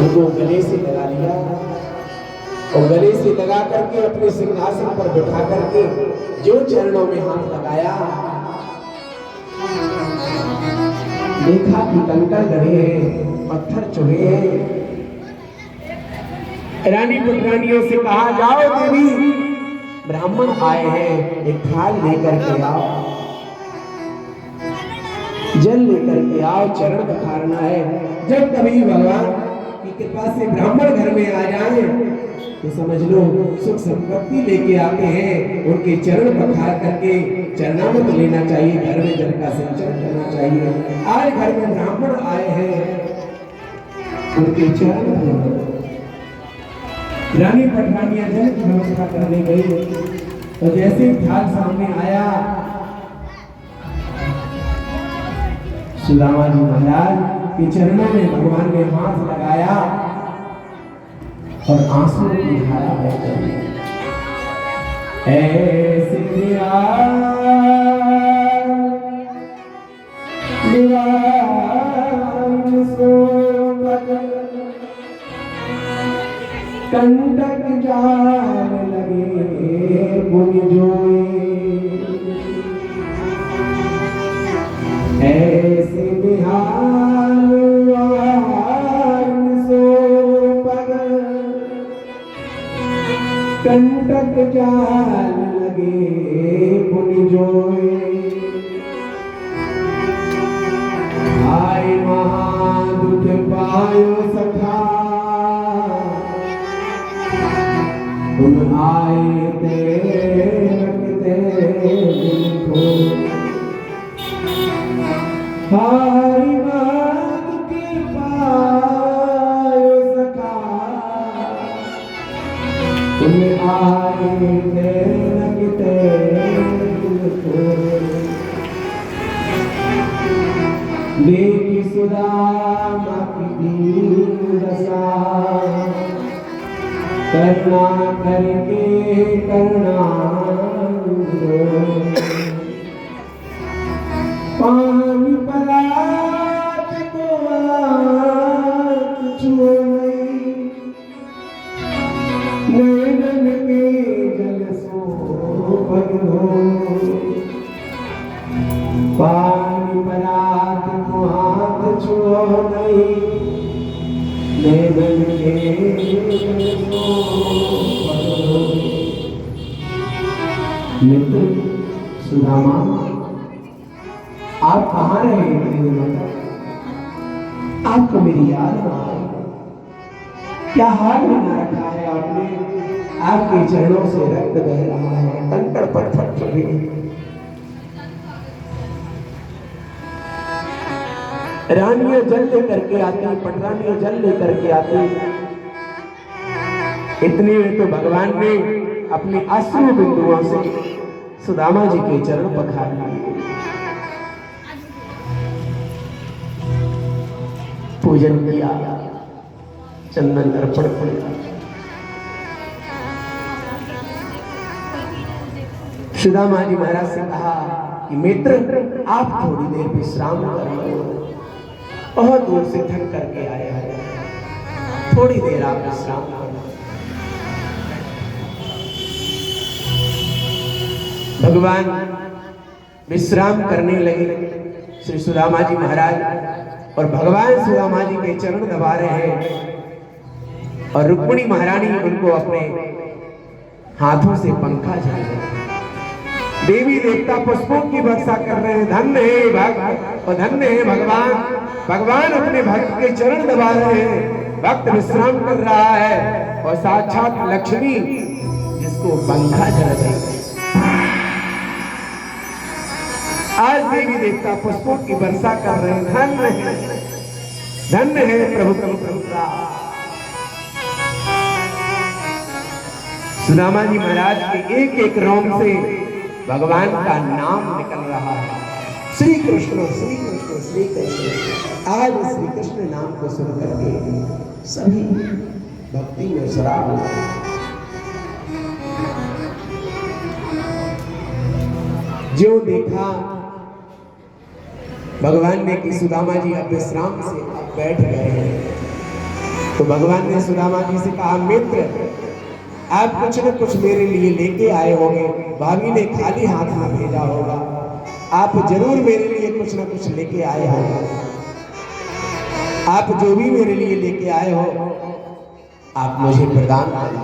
उनको गले से लगा लिया और गले से लगा करके अपने सिंहासन पर बिठा करके जो चरणों में हाथ लगाया, देखा कि कंकड़ गड़े हैं, पत्थर चुभे हैं। रानी पुत्रानियों से कहा, जाओ देवी, ब्राह्मण आए हैं, एक थाल लेकर के आओ, जल लेकर के आओ, चरण पखारना है। जब कभी भगवान की कृपा से ब्राह्मण घर में आ जाए तो समझ लो सुख संपत्ति लेके आते हैं। उनके चरण पखार करके चरणामृत लेना चाहिए, घर में जल का सिंचन करना चाहिए। आज घर में ब्राह्मण आए हैं, उनके चरण। रानी पटरानिया जल की व्यवस्था करने गई तो जैसे ही थाल सामने आया, सुदामा जी महाराज के चरणों में भगवान ने हाथ लगाया और आंसू की धारा बह गई। ऐसे कंटक जान लगे बुन जोए, ऐसे बिहार सो पग कंटक जान लगे बुन जोए। आए महा दुख पायो सखा, तुम आए तेरे को हारी बात के पायो सखा, तुम आए तेरे को। देखी सुदामा की दीन दशा, करुणा करके करुणा पानी परात को छुए, नैनन के जल सो भगो। पानी परात को हाथ छुओ नहीं, नैनन के मित्र सुदामा, आप कहाँ रहे इतने दिनों तक? आपको मेरी याद ना आई? क्या हाल बना रखा है आपने? आपके चरणों से रक्त बह रहा है, कंकड़ पत्थर चुभे। रानियां जल लेकर के आती, पटरानियां जल लेकर के आती। इतने में तो भगवान ने अपने अश्रु बिंदुओं से सुदामा जी के चरण पखार लिए, पूजन किया, चंदन अर्पण किया। सुदामा जी महाराज से कहा कि मित्र, आप थोड़ी देर विश्राम करें, बहुत दूर से थक करके आए हैं, थोड़ी देर आप विश्राम करें। भगवान विश्राम करने लगे। श्री सुदामा जी महाराज और भगवान सुदामा जी के चरण दबा रहे हैं और रुक्मिणी महारानी उनको अपने हाथों से पंखा झल रहे। देवी देवता पुष्पों की वर्षा कर रहे हैं। धन्य है भक्त और धन्य है भगवान। भगवान अपने भक्त के चरण दबा रहे हैं, भक्त विश्राम कर रहा है और साक्षात लक्ष्मी जिसको पंखा झल रही है। आज देवी देवता पुष्पों की वर्षा कर रहे हैं। धन्य है प्रभु प्रभु का। सुदामा जी महाराज के एक एक रोम से भगवान का नाम निकल रहा है। श्री कृष्ण श्री कृष्ण श्री कृष्ण। आज श्री कृष्ण नाम को सुन करके सभी भक्ति में शराब हो गए। जो देखा भगवान ने कि सुदामा जी अब विश्राम से अब बैठ गए हैं, तो भगवान ने सुदामा जी से कहा, मित्र आप कुछ न कुछ मेरे लिए लेके आए होंगे, भाभी ने खाली हाथ में भेजा होगा, आप जरूर मेरे लिए कुछ न कुछ लेके आए होंगे। आप जो भी मेरे लिए लेके आए हो आप मुझे प्रदान करें।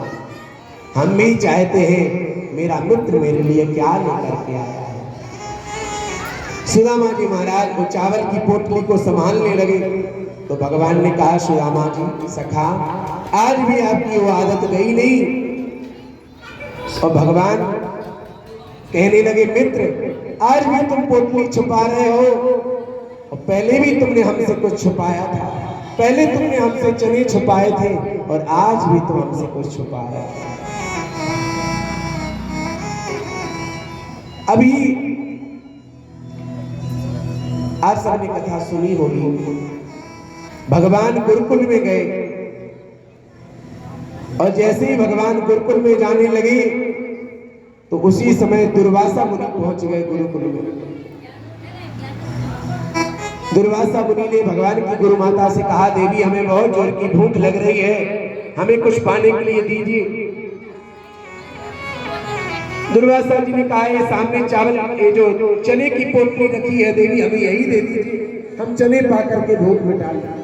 हम भी चाहते हैं मेरा मित्र मेरे लिए क्या लेकर के आया है। सुदामा जी महाराज वो चावल की पोटली को संभालने लगे तो भगवान ने कहा, सुदामा जी सखा, आज भी आपकी वो आदत गई नहीं। और भगवान कहने लगे, मित्र आज भी तुम पोटली छुपा रहे हो और पहले भी तुमने हमसे कुछ छुपाया था। पहले तुमने हमसे चने छुपाए थे और आज भी तुम हमसे कुछ छुपा रहे हो। अभी आज सबने कथा सुनी होगी, भगवान गुरुकुल में गए और जैसे ही भगवान गुरुकुल में जाने लगे तो उसी समय दुर्वासा मुनि पहुंच गए गुरुकुल में। दुर्वासा मुनि ने भगवान की गुरु माता से कहा, देवी हमें बहुत जोर की भूख लग रही है, हमें कुछ पाने के लिए दीजिए। दुर्वासा जी ने कहा, ये सामने चावल, ये जो चने की पोटली रखी है देवी हमें यही दे दीजिए, हम चने पा करके भूख मिटा लें।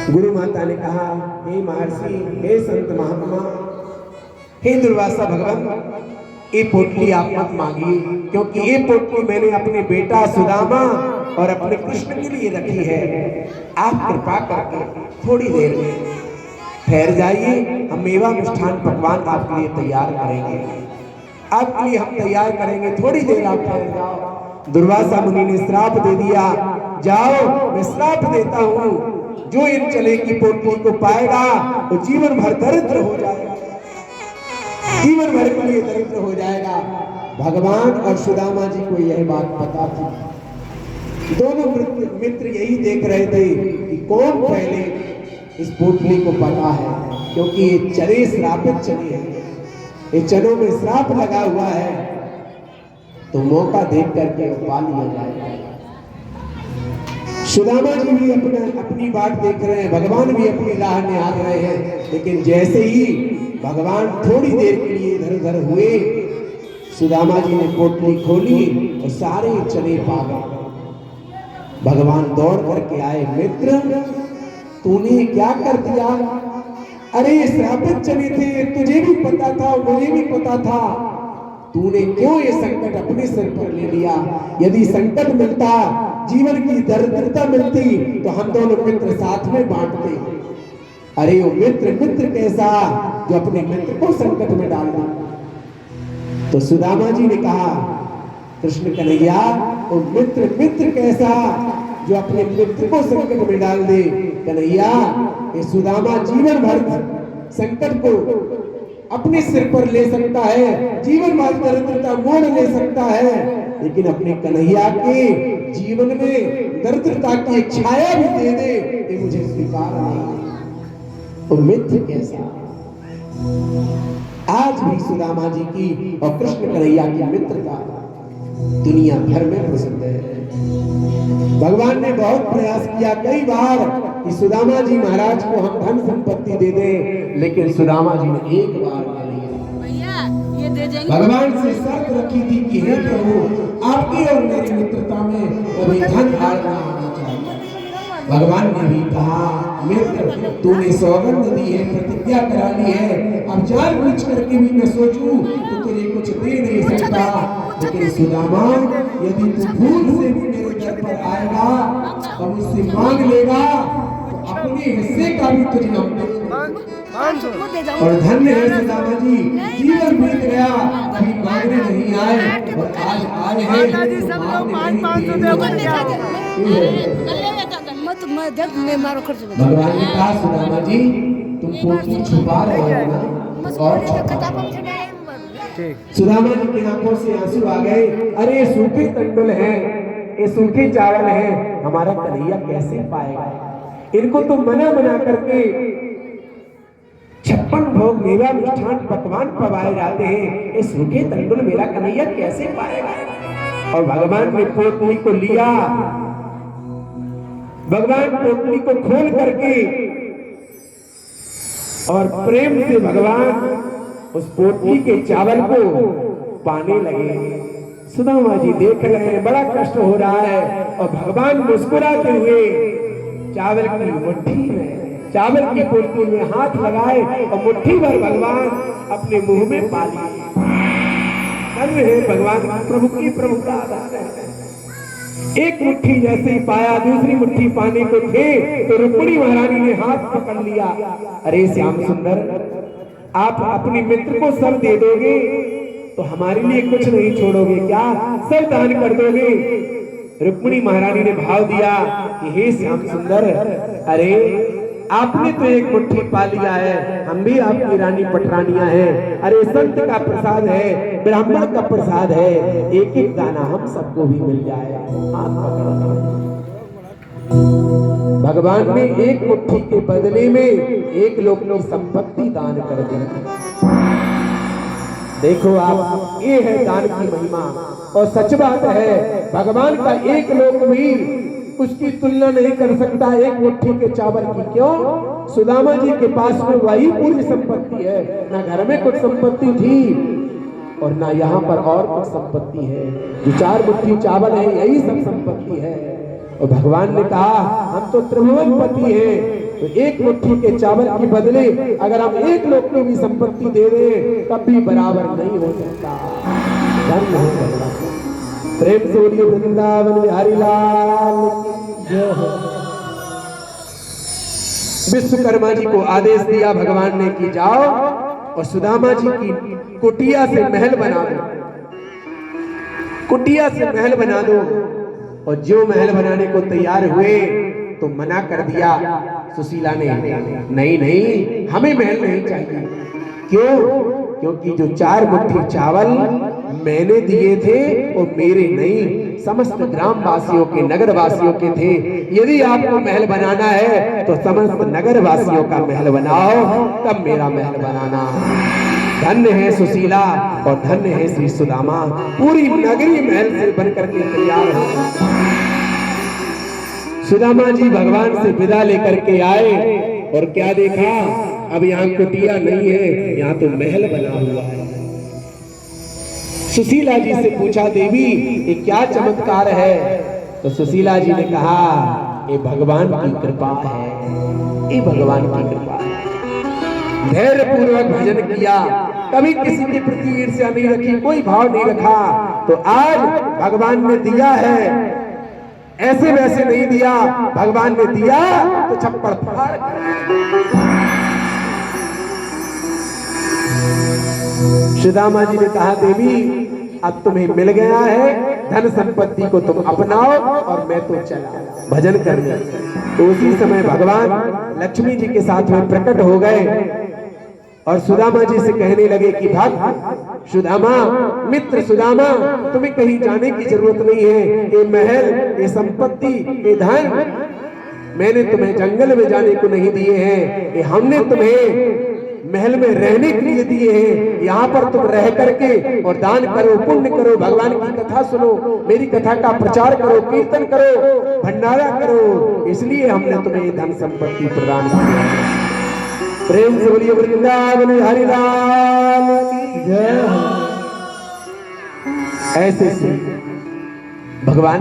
गुरु माता ने कहा, हे महर्षि, हे संत महात्मा, हे दुर्वासा भगवान, ये पोटली आप मत मांगिए, क्योंकि ये पोटली मैंने अपने बेटा सुदामा और अपने कृष्ण के लिए रखी है। आप कृपा करके थोड़ी देर में ठहर जाइए, हम मेवा मिष्ठान पकवान आपके लिए तैयार करेंगे, आपके लिए हम तैयार करेंगे, थोड़ी देर आप ठहर जाओ। दुर्वासा मुनि ने श्राप दे दिया, जाओ मैं श्राप देता हूं, जो इन चने की पोटली को पाएगा वो जीवन भर दरिद्र हो जाएगा, जीवन भर के लिए दरिद्र हो जाएगा। भगवान और सुदामा जी को यह बात पता थी। दोनों मित्र यही देख रहे थे कि कौन पहले इस पोटली को पता है, क्योंकि ये चने श्रापित चने हैं, ये चनों में श्राप लगा हुआ है, तो मौका देख करके वो पा लिया जाएगा। सुदामा जी भी अपनी बात देख रहे हैं, भगवान भी अपनी राह में आ रहे हैं, लेकिन जैसे ही भगवान थोड़ी देर के लिए इधर उधर हुए, सुदामा जी ने पोटली खोली और सारे चने पा गए। भगवान दौड़ करके आए, मित्र तूने क्या कर दिया? अरे श्रापित चने थे, तुझे भी पता था, मुझे भी पता था, तूने क्यों ये संकट अपने सिर पर ले लिया? यदि संकट मिलता, जीवन की दरिद्रता मिलती, तो हम दोनों मित्र साथ में बांटते। अरे वो मित्र कैसा जो अपने मित्र को संकट में डाल दे। तो सुदामा जी ने कहा, कृष्ण कन्हैया, वो मित्र कैसा जो अपने मित्र को संकट में डाल दे। कन्हैया, ये सुदामा जीवन भर संकट को अपने सिर पर ले सकता है, जीवन भर दरिद्रता मोड़ ले सकता है, लेकिन अपने कन्हैया के जीवन में दरिद्रता की एक छाया भी दे दे, ये मुझे स्वीकार नहीं। तो मित्र कैसा? आज भी सुदामा जी की और कृष्ण कन्हैया की मित्रता दुनिया भर में प्रसिद्ध है। भगवान ने बहुत प्रयास किया कई बार कि सुदामा जी महाराज को हम धन संपत्ति दे दें, लेकिन सुदामा जी ने एक बार भगवान से शर्त रखी थी कि हे प्रभु, आपकी और मेरी मित्रता में कभी धन हार ना आना चाहिए। भगवान ने भी कहा, मित्र तूने सौगंध दी है, प्रतिज्ञा करा ली है, अब जानबूझ करके भी मैं सोचूं तो तुझे कुछ दे नहीं सकता, लेकिन सुदामा यदि तू भूल से भी मेरे घर पर आएगा तो मुझसे मांग लेगा, तो अपने हिस्से का भी तुझे हम देंगे। और धन्य है सुदामा जी, जीवन बीत गया, कभी मांगने नहीं आए और आज आए हैं। भगवान ने कहा, सुदामा जी तुम पोटली छुपा रहे हो ना, और सुदामा जी की आंखों से आंसू आ गए। अरे सूखे तंडुल हैं, ये सूखे चावल हैं, हमारा कन्हैया कैसे पाएगा? इनको तो मना करके 56 भोग मेवा मिष्ठान पकवान पवाए जाते हैं, ये सूखे तंडुल मेरा कन्हैया कैसे पाएगा? और भगवान ने पोटली को लिया, भगवान पोटली को खोल करके और प्रेम से भगवान उस पोटली के चावल को पाने लगे। सुदामा जी देख रहे हैं, बड़ा कष्ट हो रहा है, और भगवान मुस्कुराते हुए चावल की मुट्ठी में, चावल की पोटली में हाथ लगाए और मुट्ठी भर भगवान अपने मुंह में पा लिए। है भगवान प्रभु की प्रभुता है। एक मुट्ठी जैसे ही पाया, दूसरी मुट्ठी पाने को थे तो रुक्मिणी महारानी ने हाथ पकड़ लिया। अरे श्याम सुंदर, आप अपने मित्र को सब दे दोगे तो हमारे लिए कुछ नहीं छोड़ोगे क्या? सब दान कर दोगे? रुक्मिणी महारानी ने भाव दिया कि हे श्याम सुंदर, अरे आपने तो एक मुट्ठी पा लिया है, हम भी आपकी रानी पटरानियां हैं। अरे संत का प्रसाद है, ब्राह्मण का प्रसाद है, एक एक दाना हम सबको भी मिल जाए। हाथ पकड़ो। भगवान ने एक मुट्ठी के बदले में एक लोक की संपत्ति दान कर दी। देखो आप, ये है दान की महिमा। और सच बात है, भगवान का एक लोक भी उसकी तुलना नहीं कर सकता एक मुट्ठी के चावल की। क्यों? सुदामा जी के पास में वही पूरी संपत्ति है। ना घर में कुछ संपत्ति थी और ना यहाँ पर और कुछ संपत्ति है। जो 4 मुट्ठी चावल है, यही सब संपत्ति है। और भगवान ने कहा, हम तो त्रिभुवनपति हैं, तो एक मुट्ठी के चावल के बदले अगर हम एक लोक की भी संपत्ति दे दें तब भी बराबर नहीं हो सकता। धन्य हो भगवान। प्रेम से बोलिए वृंदावन बिहारी लाल जय हो। विश्वकर्मा जी को आदेश दिया भगवान ने कि जाओ और सुदामा जी की कुटिया से महल बना दो, कुटिया से महल बना दो। और जो महल बनाने को तैयार हुए तो मना कर दिया सुशीला ने, नहीं नहीं, हमें महल नहीं चाहिए। क्यों? क्योंकि जो 4 मुट्ठी चावल मैंने दिए थे वो मेरे नहीं, समस्त ग्राम वासियों के, नगर वासियों के थे। यदि आपको महल बनाना है तो समस्त नगर वासियों का महल बनाओ, तब मेरा महल बनाना। धन्य है सुशीला और धन्य है श्री सुदामा, पूरी नगरी महल से बनकर के तैयार हो। सुदामा जी भगवान से विदा लेकर के आए और क्या देखा? अब यहाँ कुटिया नहीं है, यहाँ तो महल बना हुआ है। सुशीला जी से पूछा, देवी ये क्या चमत्कार है? तो सुशीला जी ने कहा, ये भगवान की कृपा है, ये भगवान की कृपा है। धैर्य पूर्वक भजन किया, कभी किसी के प्रति ईर्ष्या नहीं रखी, कोई भाव नहीं रखा, तो आज भगवान ने दिया है, ऐसे वैसे नहीं दिया। भगवान ने दिया तो छप्पड़ फाड़ कर। सुदामा जी ने कहा, देवी अब तुम्हें मिल गया है, धन संपत्ति को तुम अपनाओ और मैं तो चला भजन करने। तो उसी समय भगवान लक्ष्मी जी के साथ में प्रकट हो गए और सुदामा जी से कहने लगे कि भक्त सुदामा, मित्र सुदामा, तुम्हें कहीं जाने की जरूरत नहीं है। ये महल, ये संपत्ति, ये धन मैंने तुम्हें जंगल में जाने को नहीं दिए हैं, ये हमने तुम्हें महल में रहने के लिए दिए हैं। यहाँ पर तुम रह करके और दान करो, पुण्य करो, भगवान की कथा सुनो, मेरी कथा का प्रचार करो, कीर्तन करो, भंडारा करो, इसलिए हमने तुम्हें ये धन संपत्ति प्रदान की। प्रेम से बोलिए वृंदावन बिहारी लाल जय हो। ऐसे से भगवान